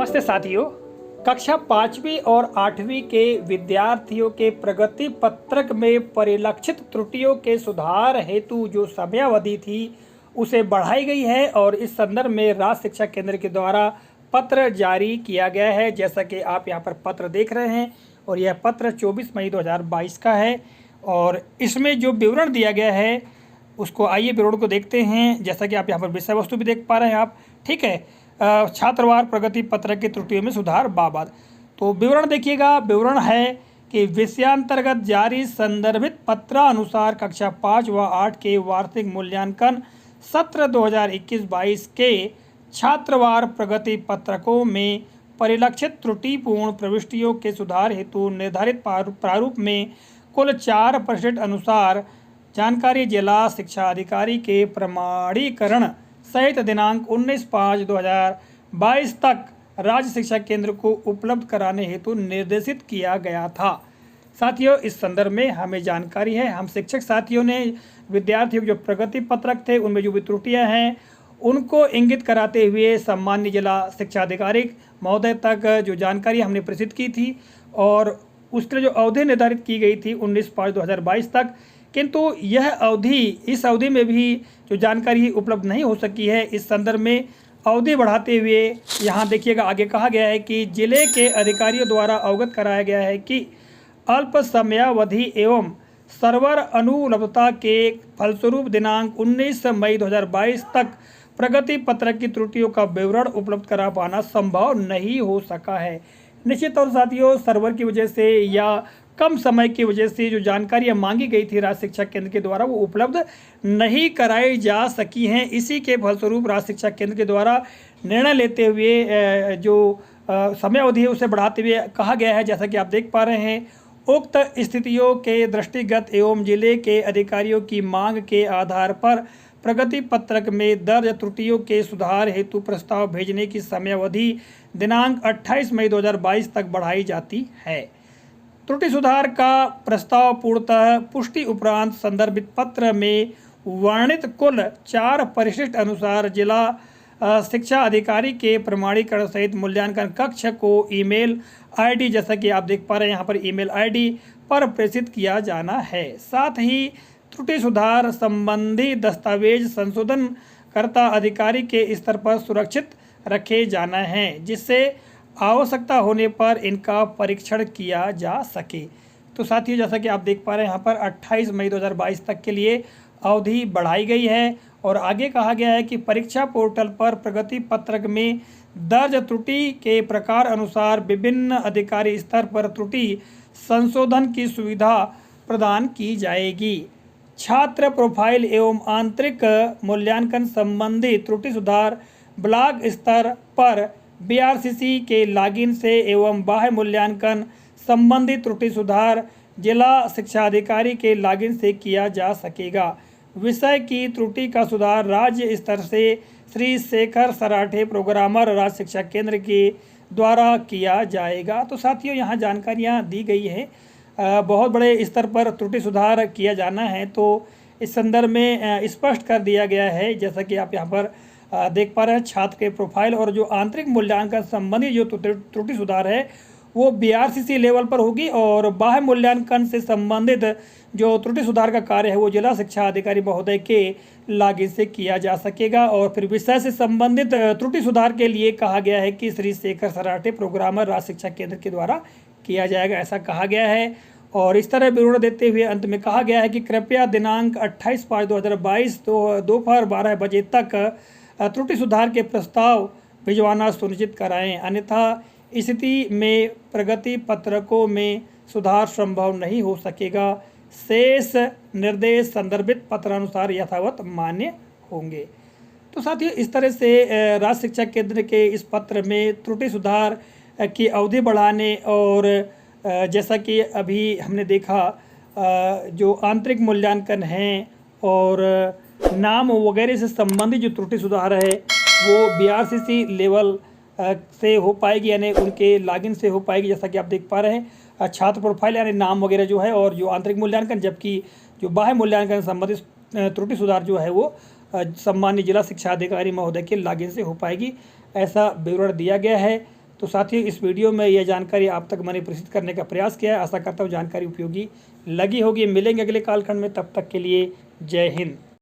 नमस्ते साथियों। कक्षा 5वीं और 8वीं के विद्यार्थियों के प्रगति पत्रक में परिलक्षित त्रुटियों के सुधार हेतु जो समयावधि थी उसे बढ़ाई गई है और इस संदर्भ में राज्य शिक्षा केंद्र के द्वारा पत्र जारी किया गया है। जैसा कि आप यहां पर पत्र देख रहे हैं और यह पत्र 24 मई 2022 का है और इसमें जो विवरण दिया गया है उसको आइए विवरण को देखते हैं। जैसा कि आप यहाँ पर विषय वस्तु भी देख पा रहे हैं आप, ठीक है। छात्रवार प्रगति पत्रक की त्रुटियों में सुधार बाबत तो विवरण देखिएगा। विवरण है कि विषयांतर्गत जारी संदर्भित पत्रानुसार कक्षा 5 व 8 के वार्षिक मूल्यांकन सत्र 2021-22 के छात्रवार प्रगति पत्रकों में परिलक्षित त्रुटिपूर्ण प्रविष्टियों के सुधार हेतु निर्धारित प्रारूप में कुल 4% अनुसार जानकारी जिला शिक्षा अधिकारी के प्रमाणीकरण सहित दिनांक 19/5/2022 तक राज्य शिक्षा केंद्र को उपलब्ध कराने हेतु निर्देशित किया गया था। साथियों, इस संदर्भ में हमें जानकारी है, हम शिक्षक साथियों ने विद्यार्थियों के जो प्रगति पत्रक थे उनमें जो भी त्रुटियां हैं उनको इंगित कराते हुए सम्मान्य जिला शिक्षा अधिकारी महोदय तक जो जानकारी हमने प्रेषित की थी और उसके लिए जो अवधि निर्धारित की गई थी 19/5/2022 तक, किंतु यह अवधि इस अवधि में भी जो जानकारी उपलब्ध नहीं हो सकी है। इस संदर्भ में अवधि बढ़ाते हुए यहाँ देखिएगा आगे कहा गया है कि जिले के अधिकारियों द्वारा अवगत कराया गया है कि अल्प समयावधि एवं सर्वर अनुपलब्धता के फलस्वरूप दिनांक 19 मई 2022 तक प्रगति पत्रक की त्रुटियों का विवरण उपलब्ध करा पाना संभव नहीं हो सका है। निश्चित तौर साथियों, सर्वर की वजह से या कम समय की वजह से जो जानकारियाँ मांगी गई थी राज्य शिक्षा केंद्र के द्वारा वो उपलब्ध नहीं कराई जा सकी हैं। इसी के फलस्वरूप राज्य शिक्षा केंद्र के द्वारा निर्णय लेते हुए जो समयावधि है उसे बढ़ाते हुए कहा गया है। जैसा कि आप देख पा रहे हैं, उक्त स्थितियों के दृष्टिगत एवं जिले के अधिकारियों की मांग के आधार पर प्रगति पत्रक में दर्ज त्रुटियों के सुधार हेतु प्रस्ताव भेजने की समयावधि दिनांक 28 मई 2022 तक बढ़ाई जाती है। त्रुटि सुधार का प्रस्ताव पूर्णतः पुष्टि उपरांत संदर्भित पत्र में वर्णित कुल 4 परिशिष्ट अनुसार जिला शिक्षा अधिकारी के प्रमाणीकरण सहित मूल्यांकन कक्ष को ईमेल आईडी, जैसा कि आप देख पा रहे हैं यहाँ पर ईमेल आईडी पर प्रेषित किया जाना है। साथ ही त्रुटि सुधार संबंधी दस्तावेज संशोधनकर्ता अधिकारी के स्तर पर सुरक्षित रखे जाना है, जिससे आवश्यकता होने पर इनका परीक्षण किया जा सके। तो साथियों, जैसा कि आप देख पा रहे हैं यहाँ पर 28 मई 2022 तक के लिए अवधि बढ़ाई गई है और आगे कहा गया है कि परीक्षा पोर्टल पर प्रगति पत्रक में दर्ज त्रुटि के प्रकार अनुसार विभिन्न अधिकारी स्तर पर त्रुटि संशोधन की सुविधा प्रदान की जाएगी। छात्र प्रोफाइल एवं आंतरिक मूल्यांकन संबंधी त्रुटि सुधार ब्लॉक स्तर पर बीआरसीसी के लॉगिन से एवं बाह्य मूल्यांकन संबंधी त्रुटि सुधार जिला शिक्षा अधिकारी के लॉगिन से किया जा सकेगा। विषय की त्रुटि का सुधार राज्य स्तर से श्री शेखर सराठे प्रोग्रामर राज्य शिक्षा केंद्र के द्वारा किया जाएगा। तो साथियों, यहाँ जानकारियाँ दी गई हैं, बहुत बड़े स्तर पर त्रुटि सुधार किया जाना है तो इस संदर्भ में स्पष्ट कर दिया गया है। जैसा कि आप यहाँ पर देख पा रहे हैं, छात्र के प्रोफाइल और जो आंतरिक मूल्यांकन संबंधी जो त्रुटि सुधार है वो बीआरसीसी लेवल पर होगी और बाह्य मूल्यांकन से संबंधित जो त्रुटि सुधार का कार्य है वो जिला शिक्षा अधिकारी महोदय के लॉगिन से किया जा सकेगा। और फिर विषय से संबंधित त्रुटि सुधार के लिए कहा गया है कि श्री शेखर सराठे प्रोग्रामर राज्य शिक्षा केंद्र के द्वारा किया जाएगा, ऐसा कहा गया है। और इस तरह विवरण देते हुए अंत में कहा गया है कि कृपया दिनांक 28/5/2022 दोपहर 12 बजे तक त्रुटि सुधार के प्रस्ताव भिजवाना सुनिश्चित कराएं, अन्यथा स्थिति में प्रगति पत्रकों में सुधार संभव नहीं हो सकेगा। शेष निर्देश संदर्भित पत्रानुसार यथावत मान्य होंगे। तो साथियों, इस तरह से राज्य शिक्षा केंद्र के इस पत्र में त्रुटि सुधार की अवधि बढ़ाने और जैसा कि अभी हमने देखा जो आंतरिक मूल्यांकन है और नाम वगैरह से संबंधित जो त्रुटि सुधार है वो बीआरसीसी लेवल से हो पाएगी, यानी उनके लॉगिन से हो पाएगी। जैसा कि आप देख पा रहे हैं, छात्र प्रोफाइल यानी नाम वगैरह जो है और जो आंतरिक मूल्यांकन, जबकि जो बाह्य मूल्यांकन संबंधित त्रुटि सुधार जो है वो सम्मान्य जिला शिक्षा अधिकारी महोदय के लॉगिन से हो पाएगी, ऐसा विवरण दिया गया है। तो साथियों इस वीडियो में यह जानकारी आप तक मैंने प्रस्तुत करने का प्रयास किया है। आशा करता हूँ जानकारी उपयोगी लगी होगी। मिलेंगे अगले कालखंड में, तब तक के लिए जय हिंद।